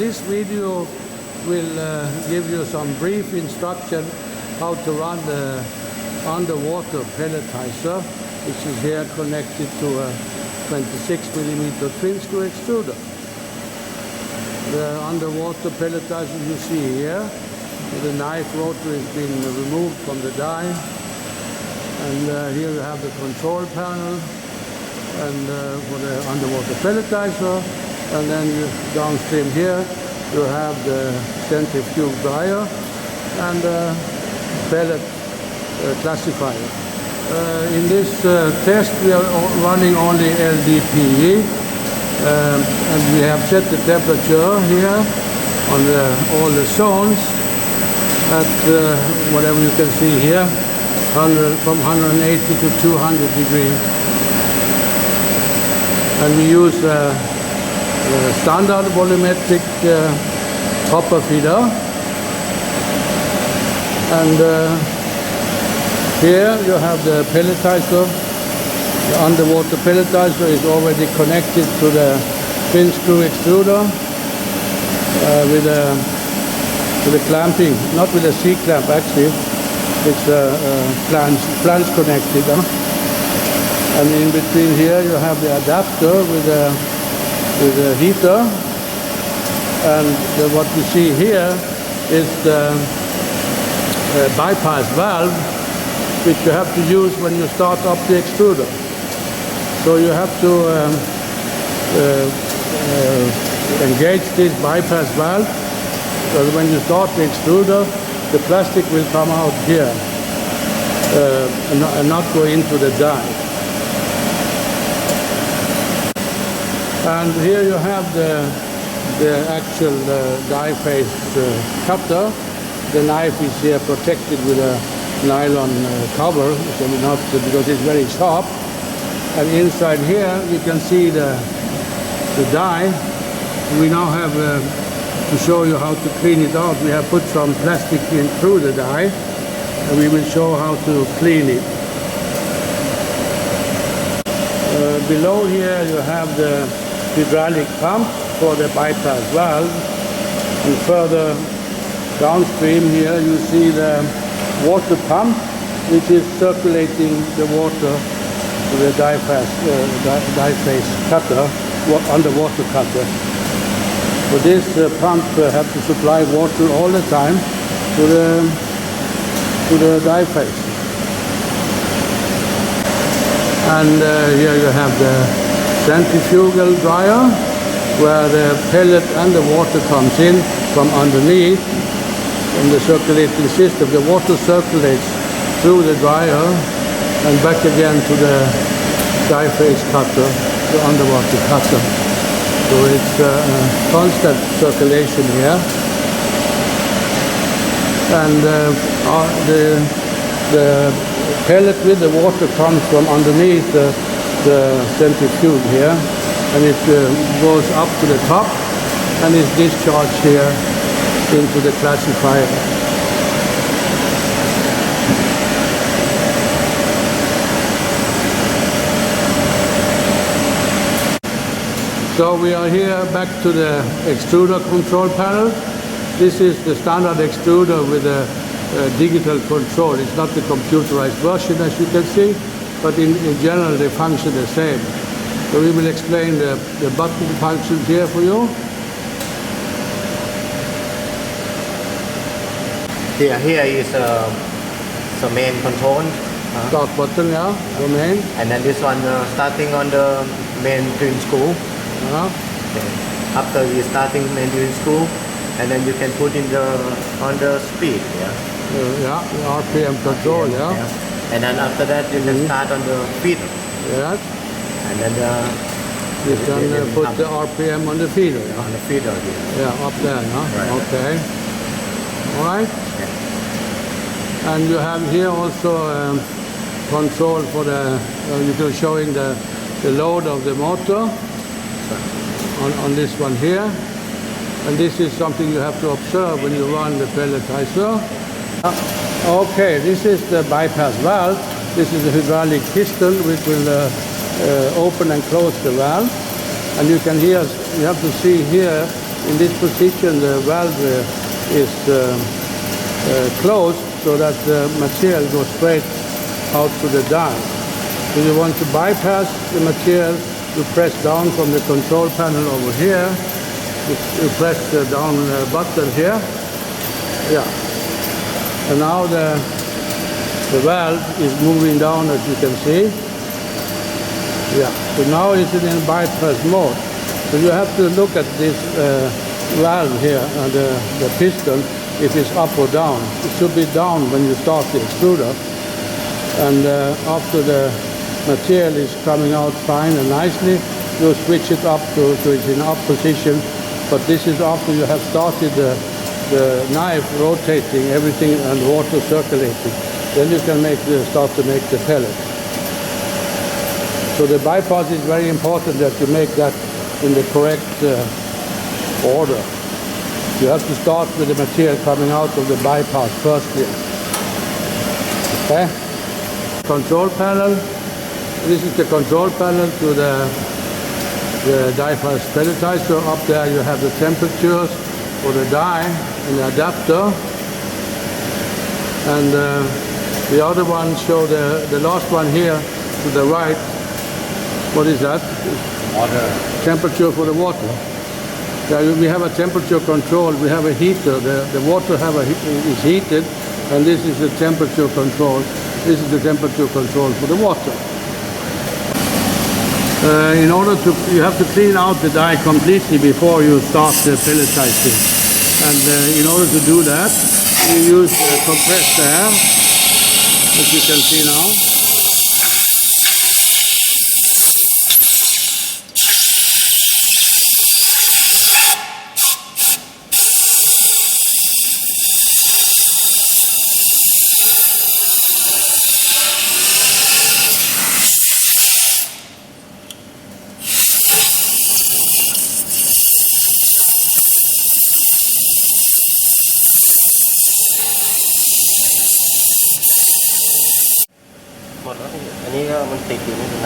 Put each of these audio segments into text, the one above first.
this video will give you some brief instruction how to run the underwater pelletizer, which is here connected to a 26mm twin screw extruder. The underwater pelletizer you see here, the knife rotor has been removed from the die, and here you have the control panel and for the underwater pelletizer, and then downstream here you have the centrifuge dryer and pellet classifier. In this test we are running only LDPE, and we have set the temperature here on all the zones at whatever you can see here, from 180 to 200 degrees. And we use standard volumetric copper feeder. And here you have the pelletizer. The underwater pelletizer is already connected to the twin screw extruder with a clamping, not with a C-clamp actually. It's flange connected. And in between here you have the adapter with a heater. And what you see here is the bypass valve, which you have to use when you start up the extruder. So you have to engage this bypass valve, because when you start the extruder, the plastic will come out here and not go into the die. And here you have the actual die face cutter. The knife is here protected with a nylon cover, because it's very sharp. And inside here you can see the die. We now have, to show you how to clean it out, we have put some plastic in through the die, and we will show how to clean it. Below here you have the hydraulic pump for the bypass valve, and further downstream here you see the water pump, which is circulating the water to the die face cutter, underwater cutter. So this pump has to supply water all the time to the die face. And here you have the centrifugal dryer, where the pellet and the water comes in from underneath in the circulating system. The water circulates through the dryer and back again to the die face cutter, the underwater cutter. So it's constant circulation here. And the pellet with the water comes from underneath the centrifuge here, and it goes up to the top and is discharged here into the classifier. So we are here back to the extruder control panel. This is the standard extruder with a digital control. It's not the computerized version, as you can see, but in general they function the same. So we will explain the button functions here for you. Here is the main control. Start button, yeah, the main. And then this one starting on the main twin screw. Okay. After we starting main twin screw, and then you can put in on the speed. Yeah. The RPM control. Yeah. And then after that you can start on the feeder. Yes. And then you can put the RPM on the feeder. Yeah? On the feeder here. Yeah, up there. Huh? Right. Okay. All right. Yeah. And you have here also control for the, you're showing the load of the motor on this one here. And this is something you have to observe when you run the pelletizer. Okay, this is the bypass valve. This is the hydraulic piston which will open and close the valve. And you can hear, you have to see here in this position the valve is closed so that the material goes straight out to the die. If you want to bypass the material, you press down from the control panel over here. You press the down button here. Yeah. And now the valve is moving down, as you can see. Yeah. So now it's in bypass mode. So you have to look at this valve here, the piston, if it's up or down. It should be down when you start the extruder. And after the material is coming out fine and nicely, you switch it up to it's in up position. But this is after you have started the knife rotating everything and water circulating. Then you can start to make the pellet. So the bypass is very important that you make that in the correct order. You have to start with the material coming out of the bypass first here. Okay? Control panel. This is the control panel to the die-fast pelletizer. Up there you have the temperatures for the die and the adapter. And the other one show the last one here to the right. What is that? Water. Temperature for the water. Yeah, we have a temperature control. We have a heater. The water is heated, and this is the temperature control. This is the temperature control for the water. You have to clean out the die completely before you start the pelletizing. And in order to do that, you use compressed air, as you can see now.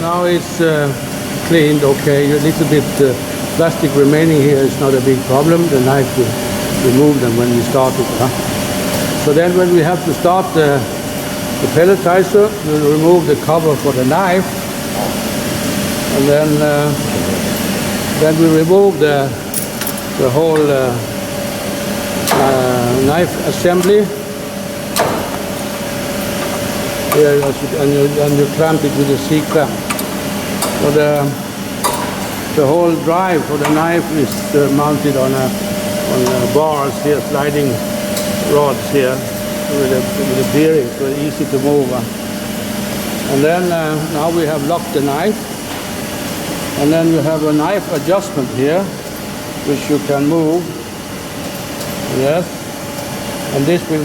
Now it's cleaned, okay. A little bit plastic remaining here is not a big problem. The knife will remove them when we start it. Huh? So then when we have to start the pelletizer, we'll remove the cover for the knife. And then we remove the whole knife assembly. Here, and you clamp it with a C-clamp. So the whole drive for the knife is mounted on bars here, sliding rods here with a bearing, so it's easy to move. And then now we have locked the knife, and then you have a knife adjustment here, which you can move. Yes, and this will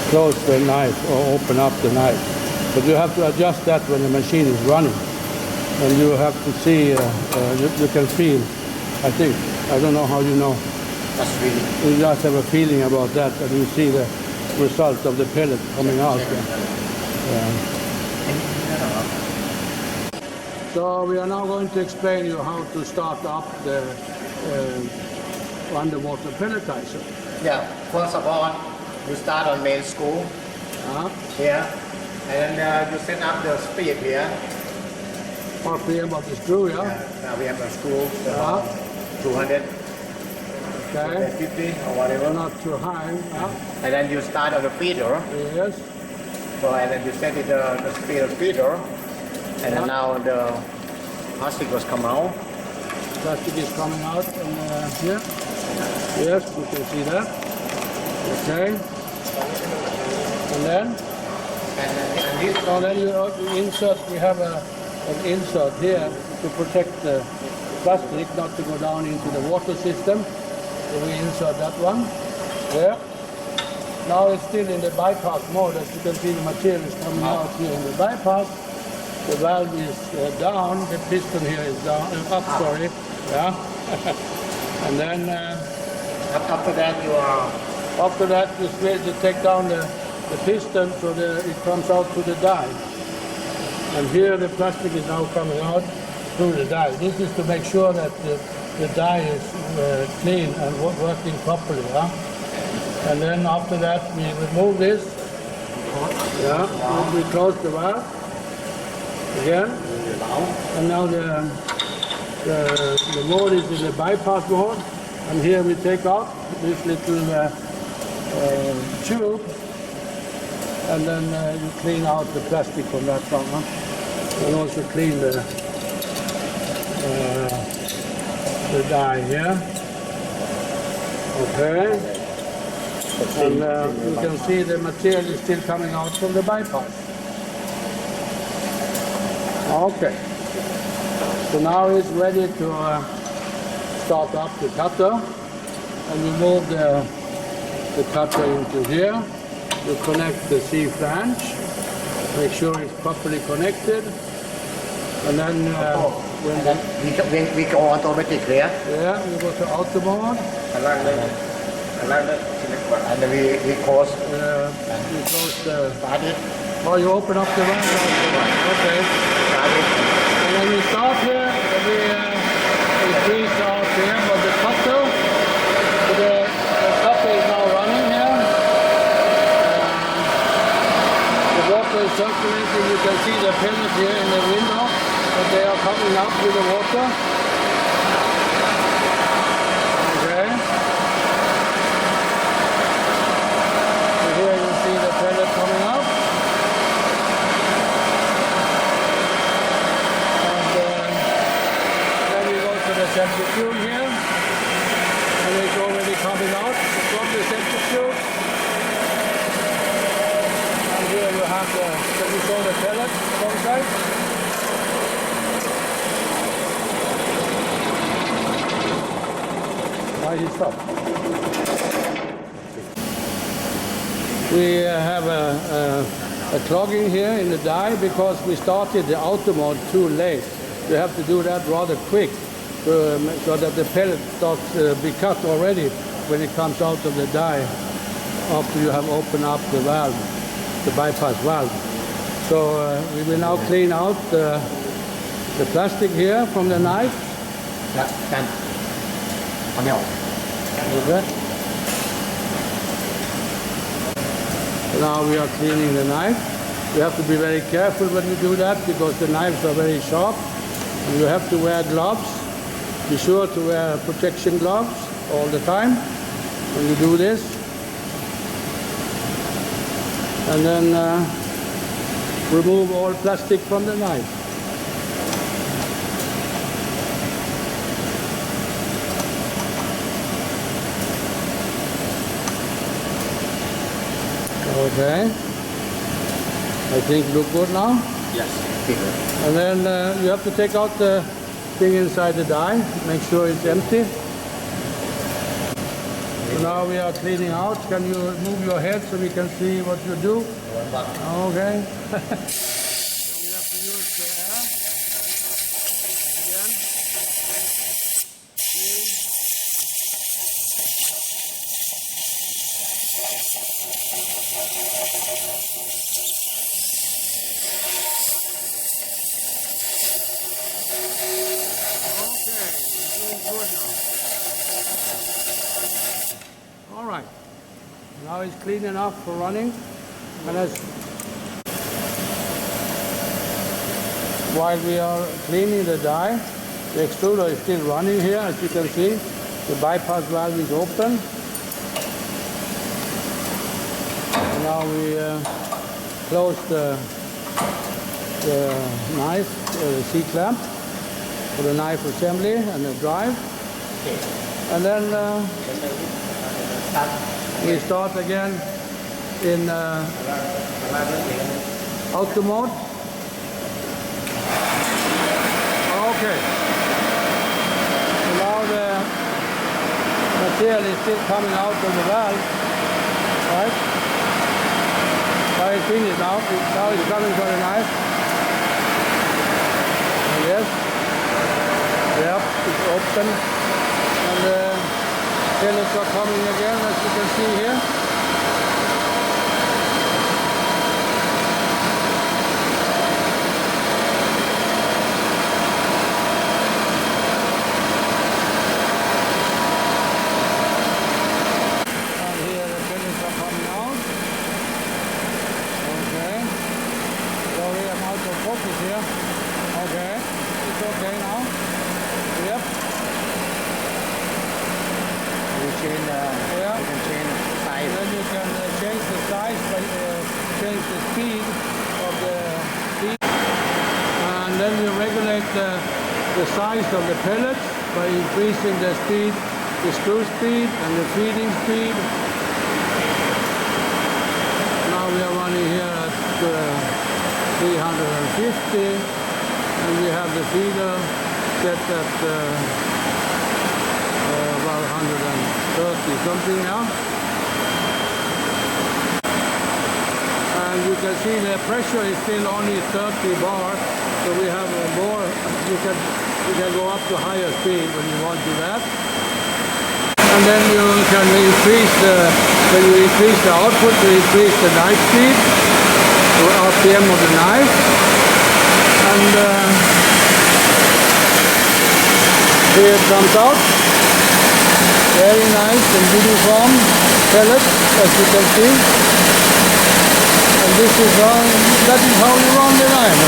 close the knife or open up the knife. But you have to adjust that when the machine is running. And you have to see, you can feel, I think. I don't know how you know. That's feeling. You just have a feeling about that, and you see the result of the pellet coming out. So we are now going to explain you how to start up the underwater pelletizer. Yeah, first of all, you start on main screw here, and then you set up the speed here. RPM about the screw, yeah? Now we have a screw, 200, okay. 50 or whatever. Not too high. And then you start on the feeder. Yes. So and then you set it the speed of feeder, and then now the plastic was come out. Plastic is coming out from here. Yes, you can see that. Okay. And then you insert, we have an insert here to protect the plastic not to go down into the water system. So we insert that one there. Now it's still in the bypass mode. As you can see, the material is coming out here in the bypass. The valve is down, the piston here is down, up, sorry. Yeah. And then after that you take down the piston so it comes out to the die. And here the plastic is now coming out through the die. This is to make sure that the die is clean and working properly. Huh? And then after that we remove this. Yeah, we close the valve again. And now the mode is in the bypass mode. And here we take out this little tube. And then you clean out the plastic from that one. Huh? And also clean the die here. Okay. And you can see the material is still coming out from the bypass. Okay. So now it's ready to start up the cutter. And we move the cutter into here. You connect the C flange. Make sure it's properly connected. And then we go automatic here. Yeah, we go to auto mode. And then we close. We close the. Start it. Oh, you open up the valve. Okay. Start it. And when we start here, we freeze out here, but the cutter is now running here. The water is circulating. You can see the pellets here in the window, but they are coming up with the water. Okay. So here you see the pellet coming up. Centrifuge here, and it's already coming out from the centrifuge. And here you have can you show the pellet one side? Why did it stop? We have a clogging here in the die because we started the auto mode too late. You have to do that rather quick. So that the pellet starts to be cut already when it comes out of the die after you have opened up the valve, the bypass valve. So we will now clean out the plastic here from the knife. Okay. So now we are cleaning the knife. You have to be very careful when you do that because the knives are very sharp. And you have to wear gloves. Be sure to wear protection gloves all the time when you do this. And then remove all plastic from the knife. Okay. I think look good now? Yes. And then you have to take out the thing inside the die, make sure it's empty. So now we are cleaning out. Can you move your head so we can see what you do? Okay. So we have to use the air again. Now it's clean enough for running. And while we are cleaning the die, the extruder is still running here, as you can see. The bypass valve is open. And now we close the knife, the C-clamp for the knife assembly and the drive. And then we start again in auto mode. Okay. So now the material is still coming out of the valve, right? Now it's finished now. Now it's coming from the knife. Yes. Yep, it's open. And the pellets are coming again, as you can see here. change the Yeah. you can change the size. Then you can change the size, by change the speed of the feed. And then you regulate the size of the pellets by increasing the speed, the screw speed and the feeding speed. Now we are running here at 350, and we have the feeder set at about 130 something now. And you can see the pressure is still only 30 bar, so we have more. You can go up to higher speed when you want to do that. And then you can increase when you increase the output, you increase the knife speed, or RPM of the knife. And here it comes out. Very nice and uniform pellets, as you can see. And that is how you run the line.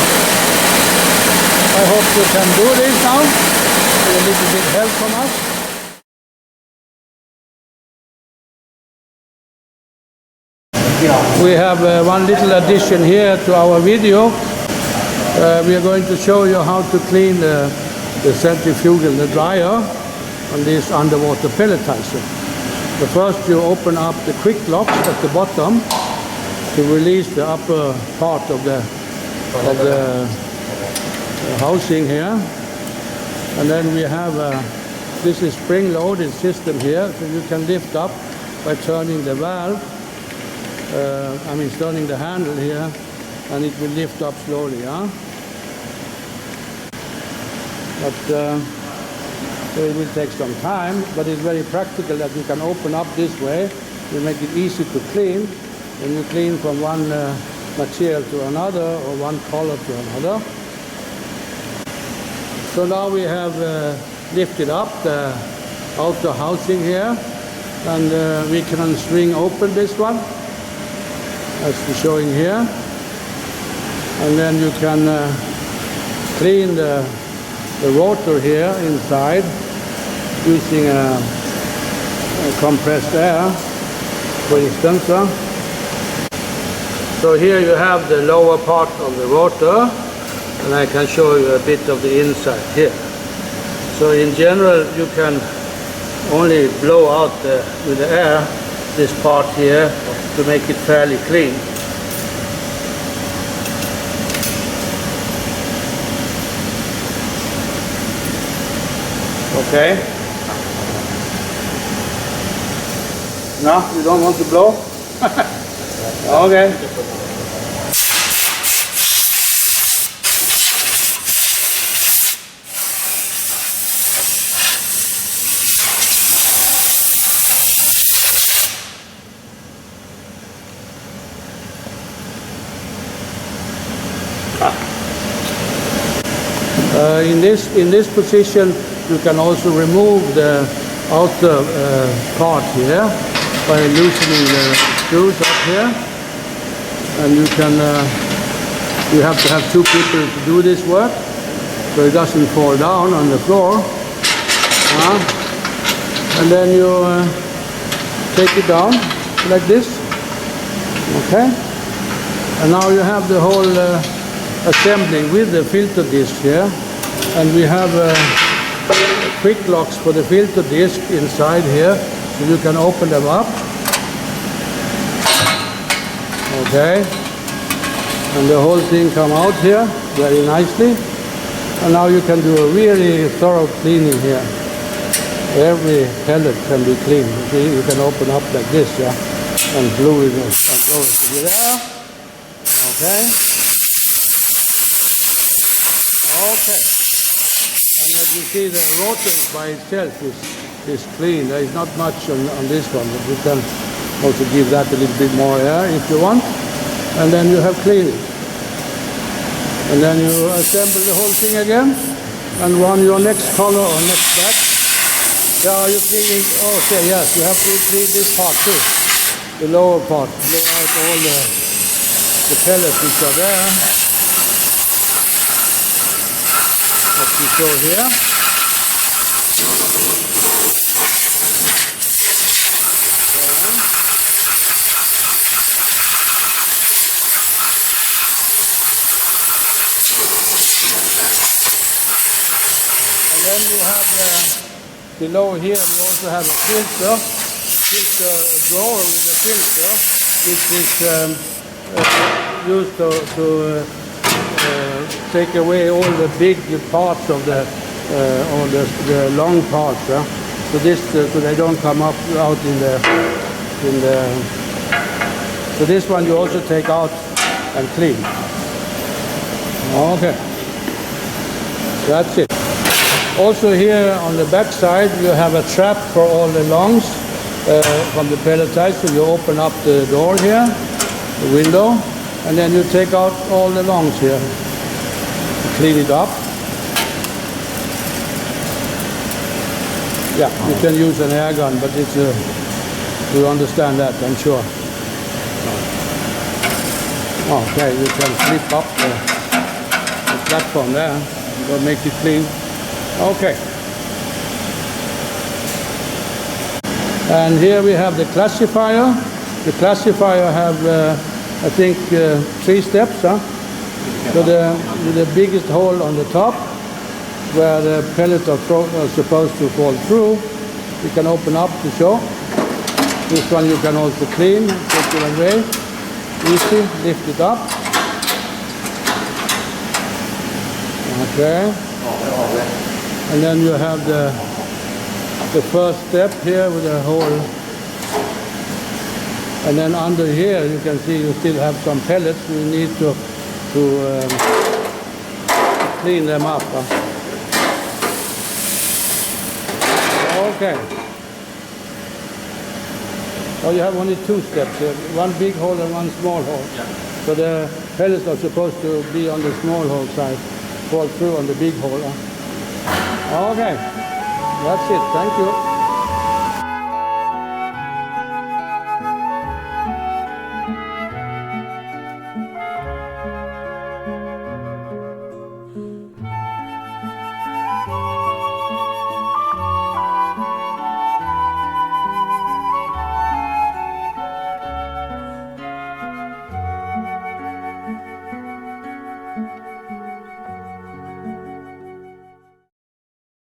I hope you can do this now with a little bit help from us. We have one little addition here to our video. We are going to show you how to clean the centrifugal, the dryer, on this underwater pelletizer. So first you open up the quick locks at the bottom to release the upper part of the housing here. And then we have this is spring-loaded system here, so you can lift up by turning the valve. Turning the handle here, and it will lift up slowly, huh? But so it will take some time, but it's very practical that you can open up this way. You make it easy to clean, and you clean from one material to another, or one color to another. So now we have lifted up the outer housing here, and we can swing open this one, as we're showing here, and then you can clean the rotor here inside using a compressed air, for instance. So here you have the lower part of the rotor, and I can show you a bit of the inside here. So in general you can only blow out with the air this part here to make it fairly clean. Okay. No, you don't want to blow? Okay. In this position, you can also remove the outer part here by loosening the screws up here, and you have to have two people to do this work, so it doesn't fall down on the floor. And then you take it down like this. Okay, and now you have the whole assembling with the filter disc here, and we have quick locks for the filter disc inside here, so you can open them up. Okay, and the whole thing come out here very nicely, and now you can do a really thorough cleaning here. Every pellet can be cleaned. You see, you can open up like this, yeah, and blow it to be there. Okay. Okay. And as you see, the rotor by itself is clean. There is not much on this one, but you can also give that a little bit more air if you want. And then you have cleaned it. And then you assemble the whole thing again and run your next color or next batch. Yeah, are you cleaning? Okay, yes, you have to clean this part too. The lower part. Blow out all the pellets which are there. As we show here. then we have below here we also have a filter drawer with a filter, which is used to take away all the big parts of the long parts. So this so they don't come up out in the. So this one you also take out and clean. Okay, that's it. Also here on the back side you have a trap for all the lungs from the pelletizer. You open up the door here, the window, and then you take out all the lungs here. Clean it up. Yeah, you can use an air gun, but it's you understand that, I'm sure. Okay, you can flip up the platform there. Will make it clean. Okay. And here we have the classifier. The classifier have, I think, 3 steps. So the biggest hole on the top, where the pellets are supposed to fall through, you can open up to show. This one you can also clean, take it away. Easy, lift it up. Okay. And then you have the first step here with a hole. And then under here you can see you still have some pellets. We need to clean them up. Okay. Oh, you have only 2 steps here. One big hole and one small hole. Yeah. So the pellets are supposed to be on the small hole side, fall through on the big hole. Okay. That's it. Thank you.